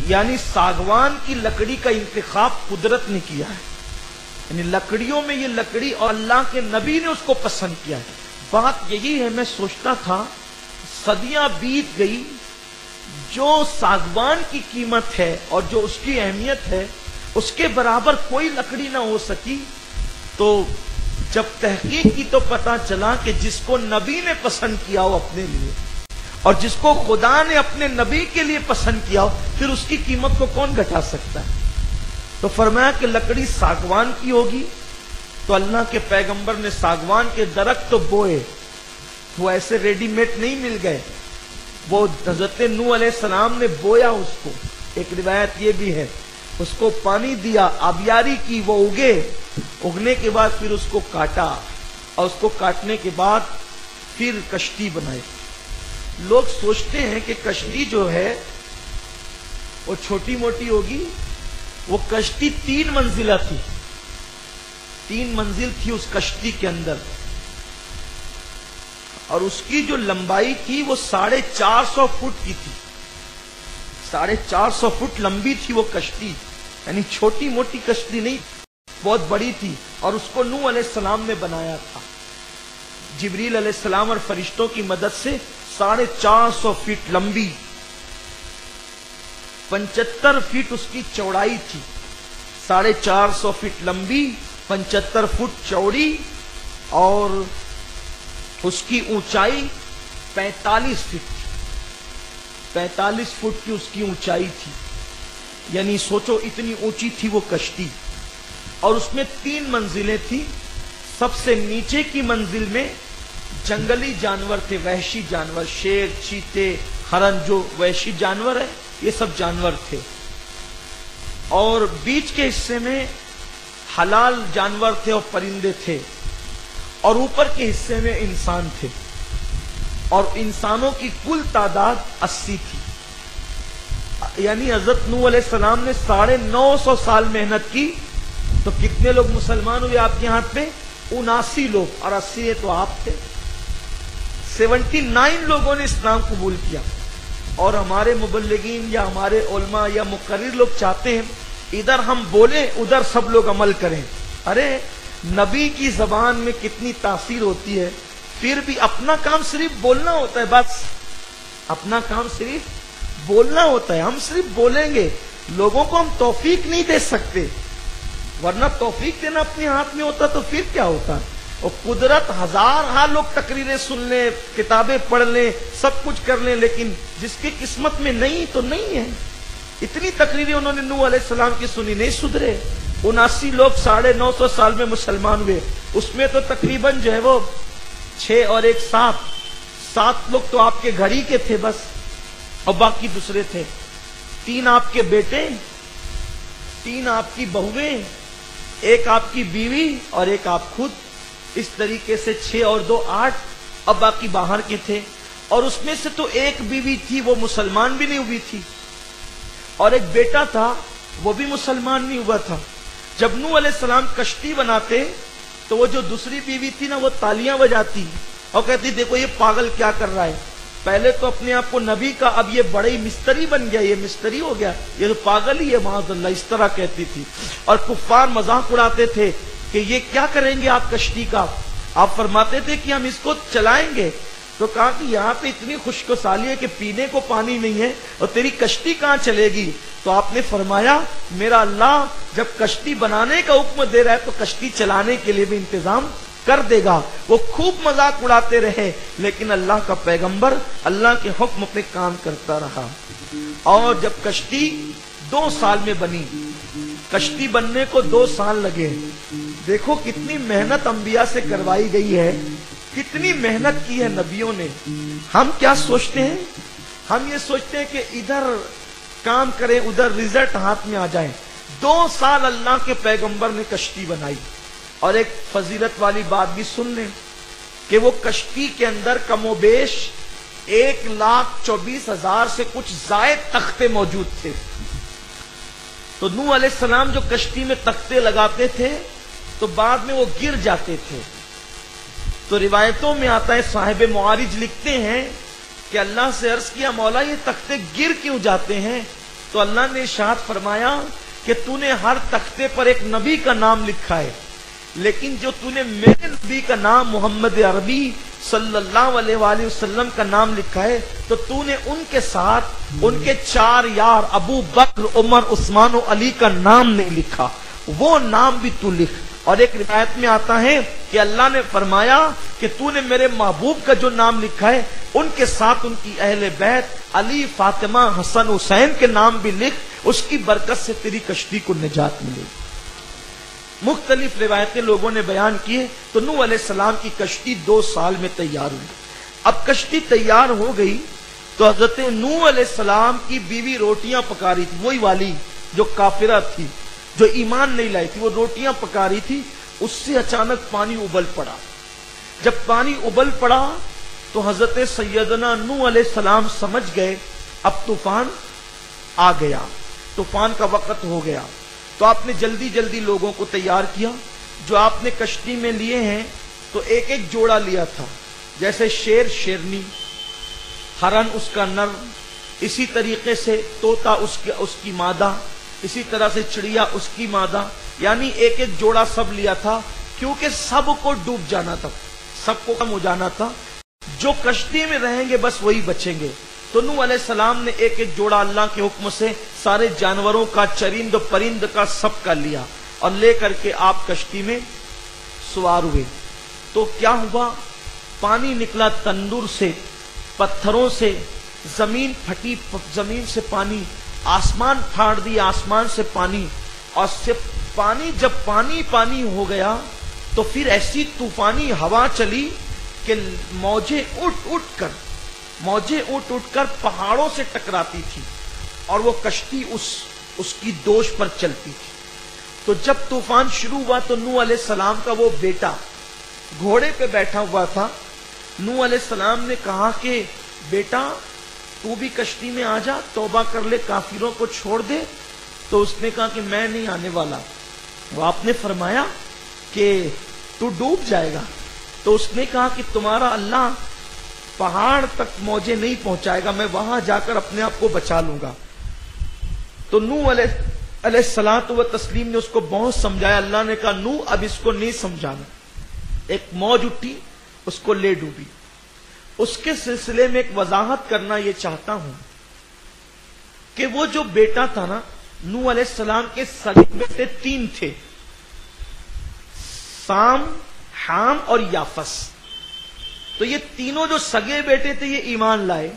یعنی ساگوان کی لکڑی کا انتخاب قدرت نے کیا ہے، یعنی لکڑیوں میں یہ لکڑی، اور اللہ کے نبی نے اس کو پسند کیا ہے۔ بات یہی ہے، میں سوچتا تھا صدیاں بیت گئی، جو ساگوان کی قیمت ہے اور جو اس کی اہمیت ہے اس کے برابر کوئی لکڑی نہ ہو سکی، تو جب تحقیق کی تو پتا چلا کہ جس کو نبی نے پسند کیا ہو اپنے لیے، اور جس کو خدا نے اپنے نبی کے لیے پسند کیا ہو، پھر اس کی قیمت کو کون گھٹا سکتا ہے؟ تو فرمایا کہ لکڑی ساگوان کی ہوگی۔ تو اللہ کے پیغمبر نے ساگوان کے درخت تو بوئے، وہ ایسے ریڈی میڈ نہیں مل گئے، وہ حضرت نوح علیہ السلام نے بویا اس کو، ایک روایت یہ بھی ہے، اس کو پانی دیا، آبیاری کی، وہ اگے، اگنے کے بعد پھر اس کو کاٹا، اور اس کو کاٹنے کے بعد پھر کشتی بنائی۔ لوگ سوچتے ہیں کہ کشتی جو ہے وہ چھوٹی موٹی ہوگی، وہ کشتی 3 منزلہ تھی، 3 منزل تھی اس کشتی کے اندر، اور اس کی جو لمبائی تھی وہ 450 فٹ کی تھی، 450 فٹ لمبی تھی وہ کشتی، یعنی چھوٹی موٹی کشتی نہیں، بہت بڑی تھی، اور اس کو نوح علیہ السلام نے بنایا تھا، جبریل علیہ السلام اور فرشتوں کی مدد سے 450 فٹ لمبی، 75 فٹ اس کی چوڑائی تھی، 450 فٹ لمبی، 75 فٹ چوڑی، اور اس کی اونچائی 45 فٹ، 45 فٹ کی اس کی اونچائی تھی، یعنی سوچو اتنی اونچی تھی وہ کشتی، اور اس میں 3 منزلیں تھی۔ سب سے نیچے کی منزل میں جنگلی جانور تھے، وحشی جانور، شیر، چیتے، ہرن، جو وحشی جانور ہے یہ سب جانور تھے، اور بیچ کے حصے میں حلال جانور تھے اور پرندے تھے، اور اوپر کے حصے میں انسان تھے، اور انسانوں کی کل تعداد 80 تھی، یعنی حضرت نوح علیہ السلام نے 950 سال محنت کی، تو کتنے لوگ مسلمان ہوئے آپ کے ہاتھ میں؟ 79 لوگ، اور 80 تو آپ تھے، 79 لوگوں نے اسلام قبول کیا۔ اور ہمارے مبلغین یا ہمارے علماء یا مقرر لوگ چاہتے ہیں ادھر ہم بولیں ادھر سب لوگ عمل کریں، ارے نبی کی زبان میں کتنی تاثیر ہوتی ہے، پھر بھی اپنا کام صرف بولنا ہوتا ہے، بس اپنا کام صرف بولنا ہوتا ہے، ہم صرف بولیں گے، لوگوں کو ہم توفیق نہیں دے سکتے، ورنہ توفیق دینا اپنے ہاتھ میں ہوتا تو پھر کیا ہوتا، اور قدرت ہزار لوگ تقریریں سن لیں، کتابیں پڑھ لیں، سب کچھ کر لیں، لیکن جس کی قسمت میں نہیں تو نہیں ہے۔ اتنی تقریریں انہوں نے نوح علیہ السلام کی سنی، نہیں سدھرے، 79 لوگ 950 سال میں مسلمان ہوئے، اس میں تو تقریباً جو ہے وہ 6 اور 1 7 لوگ تو آپ کے گھر ہی کے تھے بس، اور باقی دوسرے تھے، 3 آپ کے بیٹے، 3 آپ کی بہویں، 1 آپ کی بیوی اور 1 آپ خود، اس طریقے سے 6 اور 2 8، اب باقی باہر کے تھے، اور اس میں سے تو 1 بیوی تھی وہ مسلمان بھی نہیں ہوئی تھی، اور 1 بیٹا تھا وہ بھی مسلمان نہیں ہوا تھا۔ جب نوح علیہ السلام کشتی بناتے تو وہ جو دوسری بیوی تھی نا وہ تالیاں بجاتی اور کہتی دیکھو یہ پاگل کیا کر رہا ہے، پہلے تو اپنے آپ کو نبی کا، اب یہ بڑے مستری بن گیا، یہ مستری ہو گیا، یہ تو پاگل ہی ہے معاذ اللہ، اس طرح کہتی تھی، اور کفار مذاق اڑاتے تھے کہ یہ کیا کریں گے آپ کشتی کا، آپ فرماتے تھے کہ ہم اس کو چلائیں گے، تو کہا کہ یہاں پہ اتنی خشک و سالی ہے کہ پینے کو پانی نہیں ہے اور تیری کشتی کہاں چلے گی، تو آپ نے فرمایا میرا اللہ جب کشتی بنانے کا حکم دے رہا ہے تو کشتی چلانے کے لیے بھی انتظام کر دے گا۔ وہ خوب مذاق اڑاتے رہے، لیکن اللہ کا پیغمبر اللہ کے حکم پہ کام کرتا رہا، اور جب کشتی 2 سال میں بنی کشتی بننے کو 2 سال لگے. دیکھو کتنی محنت انبیاء سے کروائی گئی ہے, کتنی محنت کی ہے نبیوں نے. ہم کیا سوچتے ہیں؟ ہم یہ سوچتے ہیں کہ ادھر کام کریں ادھر رزلٹ ہاتھ میں آ جائے. 2 سال اللہ کے پیغمبر نے کشتی بنائی. اور ایک فضیلت والی بات بھی سن لیں کہ وہ کشتی کے اندر کم و بیش 1,24,000 سے کچھ زائد تختے موجود تھے. تو نوح علیہ السلام جو کشتی میں تختے لگاتے تھے تو بعد میں وہ گر جاتے تھے. تو روایتوں میں آتا ہے, صاحب معارج لکھتے ہیں کہ اللہ سے عرض کیا مولا یہ تختے گر کیوں جاتے ہیں؟ تو اللہ نے ارشاد فرمایا کہ تو نے ہر تختے پر ایک نبی کا نام لکھا ہے, لیکن جو تو نے میرے نبی کا نام محمد عربی صلی اللہ علیہ وآلہ وسلم کا نام لکھا ہے, تو نے ان کے ساتھ ان کے 4 یار ابو بکر, عمر, عثمان و علی کا نام نہیں لکھا, وہ نام بھی تو لکھ. اور ایک روایت میں آتا ہے کہ اللہ نے فرمایا کہ تو نے میرے محبوب کا جو نام لکھا ہے ان کے ساتھ ان کی اہل بیت علی, فاطمہ, حسن, حسین کے نام بھی لکھ, اس کی برکت سے تیری کشتی کو نجات ملے. مختلف روایتیں لوگوں نے بیان کیے. تو نوح علیہ السلام کی کشتی 2 سال میں تیار ہوئی. اب کشتی تیار ہو گئی تو حضرت نوح علیہ السلام کی بیوی روٹیاں پکا رہی تھی, وہی والی جو کافرہ تھی, جو ایمان نہیں لائی تھی, وہ روٹیاں پکا رہی تھی. اس سے اچانک پانی ابل پڑا. جب پانی ابل پڑا تو حضرت سیدنا نوح علیہ السلام سمجھ گئے اب طوفان آ گیا, طوفان کا وقت ہو گیا. تو آپ نے جلدی جلدی لوگوں کو تیار کیا. جو آپ نے کشتی میں لیے ہیں تو ایک ایک جوڑا لیا تھا, جیسے شیر شیرنی, ہرن اس کا نر, اسی طریقے سے طوطا اس کی مادہ, اسی طرح سے چڑیا اس کی مادہ, یعنی ایک ایک جوڑا سب لیا تھا, کیونکہ سب کو ڈوب جانا تھا, سب کو کم ہو جانا تھا. جو کشتی میں رہیں گے بس وہی بچیں گے. تو نوح علیہ السلام نے ایک ایک جوڑا اللہ کے حکم سے سارے جانوروں کا, چرند پرند کا, سب کا لیا اور لے کر کے آپ کشتی میں سوار ہوئے. تو کیا ہوا؟ پانی نکلا تندور سے, پتھروں سے, زمین پھٹی, زمین سے پانی, آسمان پھاڑ دیا, آسمان سے پانی, اور سے پانی جب پانی پانی ہو گیا تو پھر ایسی طوفانی ہوا چلی کہ موجیں اٹھ کر پہاڑوں سے ٹکراتی تھی اور وہ کشتی اس کی دوش پر چلتی تھی. تو جب طوفان شروع ہوا تو نوح علیہ السلام کا وہ بیٹا گھوڑے پہ بیٹھا ہوا تھا. نوح علیہ السلام نے کہا کہ بیٹا تو بھی کشتی میں آ جا, توبہ کر لے, کافروں کو چھوڑ دے. تو اس نے کہا کہ میں نہیں آنے والا. وہ آپ نے فرمایا کہ تو ڈوب جائے گا. تو اس نے کہا کہ تمہارا اللہ پہاڑ تک موجیں نہیں پہنچائے گا, میں وہاں جا کر اپنے آپ کو بچا لوں گا. تو نوح علیہ الصلوۃ والتسلیم نے اس کو بہت سمجھایا. اللہ نے کہا نوح اب اس کو نہیں سمجھانا. ایک موج اٹھی, اس کو لے ڈوبی. اس کے سلسلے میں ایک وضاحت کرنا یہ چاہتا ہوں کہ وہ جو بیٹا تھا نا, نوح علیہ السلام کے سگے بیٹے 3 تھے, سام, حام اور یافس. تو یہ تینوں جو سگے بیٹے تھے یہ ایمان لائے.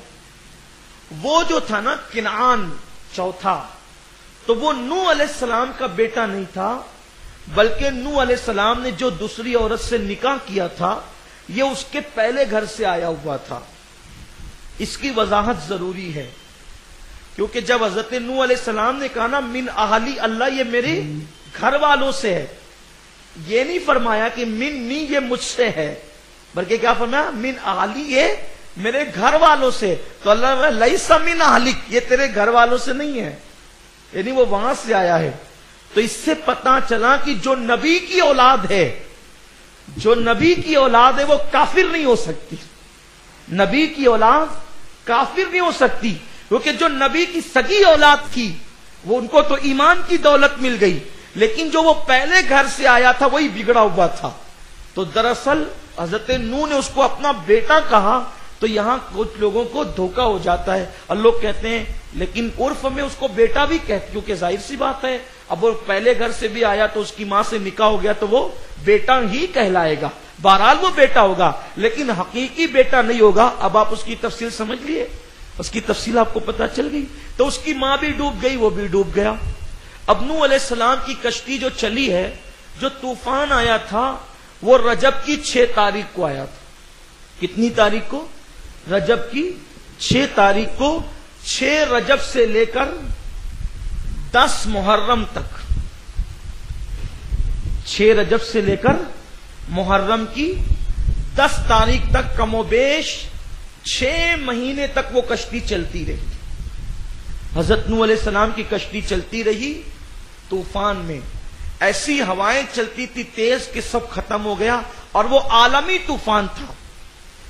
وہ جو تھا نا کنعان چوتھا, تو وہ نوح علیہ السلام کا بیٹا نہیں تھا, بلکہ نوح علیہ السلام نے جو دوسری عورت سے نکاح کیا تھا یہ اس کے پہلے گھر سے آیا ہوا تھا. اس کی وضاحت ضروری ہے کیونکہ جب حضرت نوح علیہ السلام نے کہا نا من اہلی, اللہ یہ میرے گھر والوں سے ہے, یہ نہیں فرمایا کہ منی یہ مجھ سے ہے, بلکہ کیا فرمایا من اہلی یہ میرے گھر والوں سے. تو اللہ لیس من اہلک, یہ تیرے گھر والوں سے نہیں ہے, یعنی وہ وہاں سے آیا ہے. تو اس سے پتا چلا کہ جو نبی کی اولاد ہے, جو نبی کی اولاد ہے وہ کافر نہیں ہو سکتی. نبی کی اولاد کافر نہیں ہو سکتی, کیونکہ جو نبی کی سگی اولاد تھی وہ ان کو تو ایمان کی دولت مل گئی, لیکن جو وہ پہلے گھر سے آیا تھا وہی بگڑا ہوا تھا. تو دراصل حضرت نوح نے اس کو اپنا بیٹا کہا. تو یہاں کچھ لوگوں کو دھوکا ہو جاتا ہے اور لوگ کہتے ہیں لیکن عرف میں اس کو بیٹا بھی کہتے, کیونکہ ظاہر سی بات ہے اب وہ پہلے گھر سے بھی آیا تو اس کی ماں سے نکاح ہو گیا تو وہ بیٹا ہی کہلائے گا. بہرحال وہ بیٹا ہوگا لیکن حقیقی بیٹا نہیں ہوگا. اب آپ اس کی تفصیل سمجھ لیے, اس کی تفصیل آپ کو پتا چل گئی. تو اس کی ماں بھی ڈوب گئی, وہ بھی ڈوب گیا. اب نوح علیہ السلام کی کشتی جو چلی ہے، جو طوفان آیا تھا وہ رجب کی 6 تاریخ کو آیا تھا. کتنی تاریخ کو؟ رجب کی 6 تاریخ کو. 6 رجب سے لے کر 10 محرم تک، 6 رجب سے لے کر محرم کی 10 تاریخ تک کم و بیش 6 مہینے تک وہ کشتی چلتی رہی. حضرت نوح علیہ السلام کی کشتی چلتی رہی. طوفان میں ایسی ہوائیں چلتی تھی تیز کہ سب ختم ہو گیا، اور وہ عالمی طوفان تھا.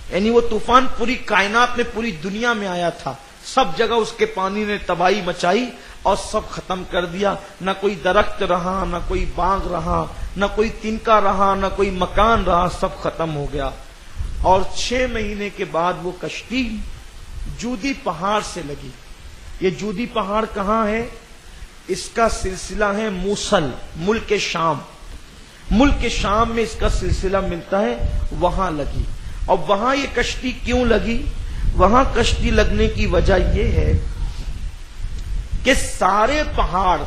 یعنی وہ طوفان پوری کائنات میں، پوری دنیا میں آیا تھا. سب جگہ اس کے پانی نے تباہی مچائی اور سب ختم کر دیا. نہ کوئی درخت رہا، نہ کوئی باغ رہا، نہ کوئی تنکا رہا، نہ کوئی مکان رہا، سب ختم ہو گیا. اور 6 مہینے کے بعد وہ کشتی جودی پہاڑ سے لگی. یہ جودی پہاڑ کہاں ہے؟ اس کا سلسلہ ہے موصل، ملک شام. ملک شام میں اس کا سلسلہ ملتا ہے، وہاں لگی. اور وہاں یہ کشتی کیوں لگی؟ وہاں کشتی لگنے کی وجہ یہ ہے کہ سارے پہاڑ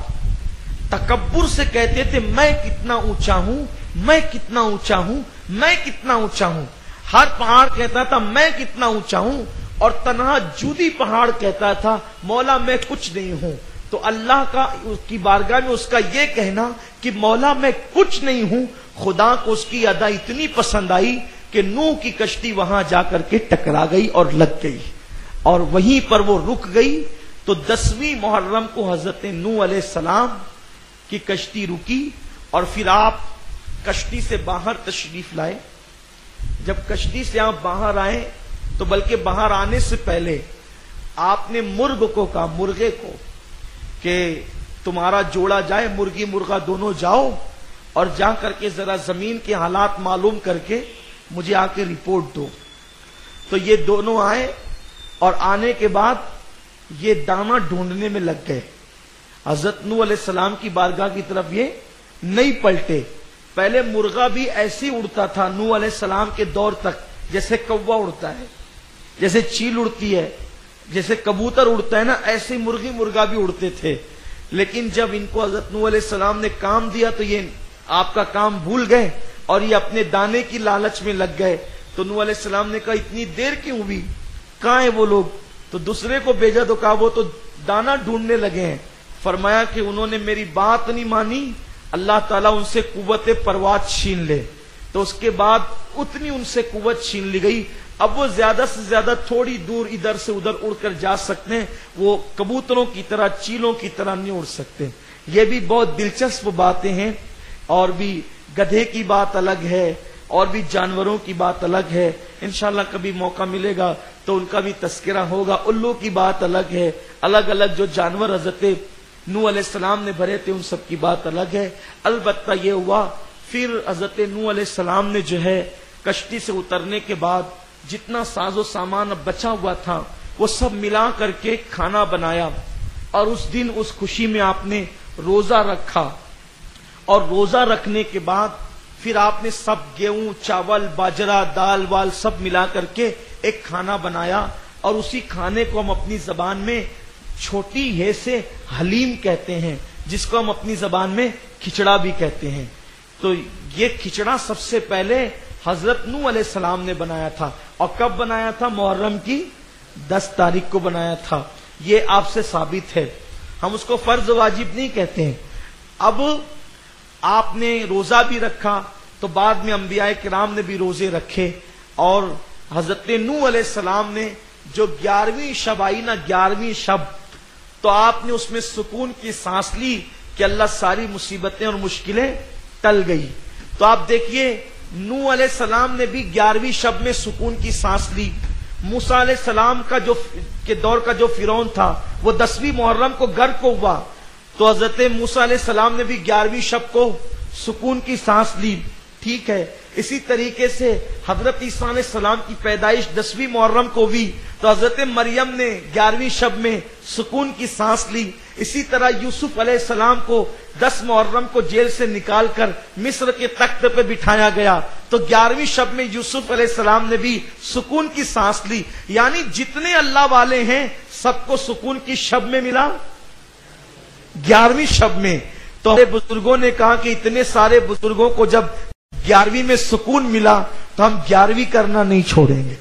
تکبر سے کہتے تھے میں کتنا اونچا ہوں، میں کتنا اونچا ہوں، میں کتنا اونچا ہوں. ہر پہاڑ کہتا تھا میں کتنا اونچا ہوں، اور تنہا جودی پہاڑ کہتا تھا مولا میں کچھ نہیں ہوں. تو اللہ کا اس کی بارگاہ میں اس کا یہ کہنا کہ مولا میں کچھ نہیں ہوں، خدا کو اس کی ادا اتنی پسند آئی کہ نوح کی کشتی وہاں جا کر کے ٹکرا گئی اور لگ گئی، اور وہیں پر وہ رک گئی. تو 10ویں محرم کو حضرت نوح علیہ السلام کی کشتی رکی، اور پھر آپ کشتی سے باہر تشریف لائے. جب کشتی سے آپ باہر آئے تو بلکہ باہر آنے سے پہلے آپ نے مرغ کو کہا، مرغے کو، کہ تمہارا جوڑا جائے، مرغی مرغا دونوں جاؤ اور جا کر کے ذرا زمین کے حالات معلوم کر کے مجھے آ کے رپورٹ دو. تو یہ دونوں آئے، اور آنے کے بعد یہ دانا ڈھونڈنے میں لگ گئے. حضرت نوح علیہ السلام کی بارگاہ کی طرف یہ نہیں پلٹے. پہلے مرغا بھی ایسے ہی اڑتا تھا نوح علیہ السلام کے دور تک، جیسے کوا اڑتا ہے، جیسے چیل اڑتی ہے، جیسے کبوتر اڑتا ہے نا، ایسے مرغی مرغا بھی اڑتے تھے. لیکن جب ان کو حضرت نوح علیہ السلام نے کام دیا تو یہ آپ کا کام بھول گئے اور یہ اپنے دانے کی لالچ میں لگ گئے. تو نوح علیہ السلام نے کہا اتنی دیر کیوں ہوئی، کہاں ہیں وہ لوگ؟ تو دوسرے کو بھیجا تو کہا وہ تو دانا ڈھونڈنے لگے ہیں. فرمایا کہ انہوں نے میری بات نہیں مانی، اللہ تعالیٰ ان سے قوت پرواز چھین لے. تو اس کے بعد اتنی ان سے قوت چھین لی گئی، اب وہ زیادہ سے زیادہ تھوڑی دور ادھر سے ادھر اڑ کر جا سکتے ہیں، وہ کبوتروں کی طرح، چیلوں کی طرح نہیں اڑ سکتے. یہ بھی بہت دلچسپ باتیں ہیں. اور بھی گدھے کی بات الگ ہے، اور بھی جانوروں کی بات الگ ہے. انشاءاللہ کبھی موقع ملے گا تو ان کا بھی تذکرہ ہوگا. الو کی بات الگ ہے. الگ الگ جو جانور حضرت نوح علیہ السلام نے بھرے تھے ان سب کی بات الگ ہے. البتہ یہ ہوا پھر حضرت نوح علیہ السلام نے جو ہے کشتی سے اترنے کے بعد جتنا ساز و سامان اب بچا ہوا تھا وہ سب ملا کر کے کھانا بنایا. اور اس دن اس خوشی میں آپ نے روزہ رکھا. اور روزہ رکھنے کے بعد پھر آپ نے سب گیہوں، چاول، باجرہ، دال وال سب ملا کر کے ایک کھانا بنایا. اور اسی کھانے کو ہم اپنی زبان میں چھوٹی ہے سے حلیم کہتے ہیں، جس کو ہم اپنی زبان میں کھچڑا بھی کہتے ہیں. تو یہ کھچڑا سب سے پہلے حضرت نوح علیہ السلام نے بنایا تھا. اور کب بنایا تھا؟ محرم کی 10 تاریخ کو بنایا تھا. یہ آپ سے ثابت ہے. ہم اس کو فرض واجب نہیں کہتے ہیں. اب آپ نے روزہ بھی رکھا تو بعد میں انبیاء کرام نے بھی روزے رکھے. اور حضرت نوح علیہ السلام نے جو 11ویں شب آئی نا، 11ویں شب، تو آپ نے اس میں سکون کی سانس لی کہ اللہ ساری مصیبتیں اور مشکلیں ٹل گئی. تو آپ دیکھیے نوح علیہ السلام نے بھی 11ویں شب میں سکون کی سانس لی. موسیٰ علیہ السلام کا کے دور کا جو فرعون تھا وہ 10ویں محرم کو غرق ہوا. تو حضرت موسیٰ علیہ السلام نے بھی 11ویں شب کو سکون کی سانس لی. ٹھیک ہے. اسی طریقے سے حضرت عیسیٰ علیہ السلام کی پیدائش 10ویں محرم کو ہوئی تو حضرت مریم نے 11ویں شب میں سکون کی سانس لی. اسی طرح یوسف علیہ السلام کو 10 محرم کو جیل سے نکال کر مصر کے تخت پہ بٹھایا گیا تو 11ویں شب میں یوسف علیہ السلام نے بھی سکون کی سانس لی. یعنی جتنے اللہ والے ہیں سب کو سکون کی شب میں ملا 11ویں شب میں. تو بزرگوں نے کہا کہ اتنے سارے بزرگوں کو جب 11ویں میں سکون ملا تو ہم 11ویں کرنا نہیں چھوڑیں گے,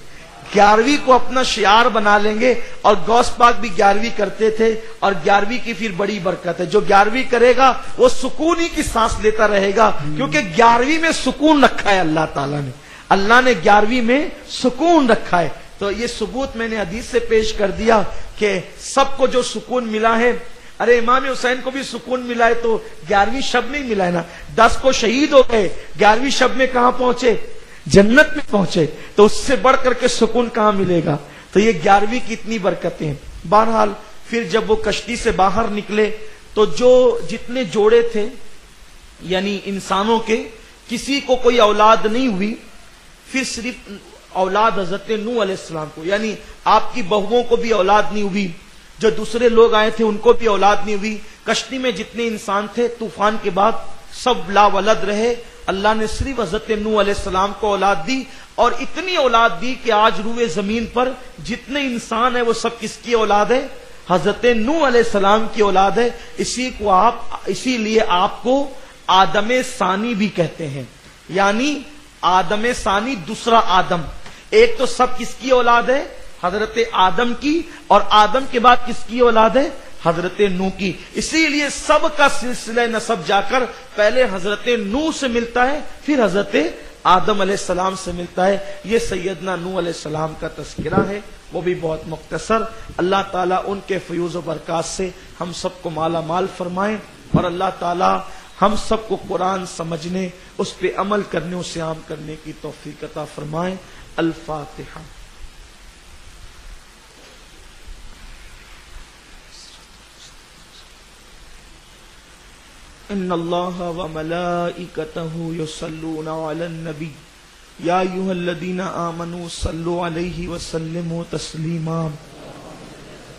11ویں کو اپنا شعار بنا لیں گے. اور غوث پاک بھی 11ویں کرتے تھے, اور 11ویں کی پھر بڑی برکت ہے. جو 11ویں کرے گا وہ سکون ہی کی سانس لیتا رہے گا, کیونکہ 11ویں میں سکون رکھا ہے اللہ تعالیٰ نے. اللہ نے 11ویں میں سکون رکھا ہے. تو یہ ثبوت میں نے حدیث سے پیش کر دیا کہ سب کو جو سکون ملا ہے, ارے امام حسین کو بھی سکون ملا ہے تو 11ویں شب میں ہی ملا ہے نا. 10 کو شہید ہو گئے, 11ویں شب میں کہاں پہنچے؟ جنت میں پہنچے. تو اس سے بڑھ کر کے سکون کہاں ملے گا؟ تو یہ 11ویں کی اتنی برکتیں. بہرحال پھر جب وہ کشتی سے باہر نکلے تو جو جتنے جوڑے تھے یعنی انسانوں کے, کسی کو کوئی اولاد نہیں ہوئی. پھر صرف اولاد حضرت نوح علیہ السلام کو, یعنی آپ کی بہوؤں کو بھی اولاد نہیں ہوئی, جو دوسرے لوگ آئے تھے ان کو بھی اولاد نہیں ہوئی. کشتی میں جتنے انسان تھے طوفان کے بعد سب لا ولد رہے. اللہ نے صرف حضرت نوح علیہ السلام کو اولاد دی, اور اتنی اولاد دی کہ آج روئے زمین پر جتنے انسان ہیں وہ سب کس کی اولاد ہے؟ حضرت نوح علیہ السلام کی اولاد ہے. اسی لیے آپ کو آدم ثانی بھی کہتے ہیں, یعنی آدم ثانی دوسرا آدم. ایک تو سب کس کی اولاد ہے؟ حضرت آدم کی, اور آدم کے بعد کس کی اولاد ہے؟ حضرت نوح کی. اسی لیے سب کا سلسلہ نسب جا کر پہلے حضرت نوح سے ملتا ہے, پھر حضرت آدم علیہ السلام سے ملتا ہے. یہ سیدنا نوح علیہ السلام کا تذکرہ ہے, وہ بھی بہت مختصر. اللہ تعالیٰ ان کے فیوز و برکات سے ہم سب کو مالا مال فرمائیں, اور اللہ تعالیٰ ہم سب کو قرآن سمجھنے, اس پہ عمل کرنے, اسے عام کرنے کی توفیق عطا فرمائیں. الفاتحہ. ان اللہ وملائکتہ یصلون علی النبی یا ایھا الذین آمنوا صلوا علیہ وسلموا تسلیما.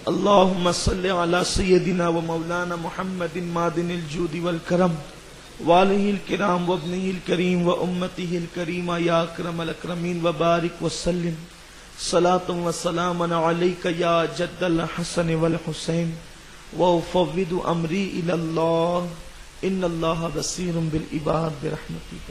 اللہم صل علی سیدنا و مولانا محمد معدن الجود والکرم وآلہ الکرام وابنہ الکریم و امتہ الکریمہ یا اکرم الاکرمین وبارک وسلم صلاۃ و سلام علیک یا جد الحسن والحسین وافوض امری الی اللہ ان اللہ بصیر بالعباد برحمتک.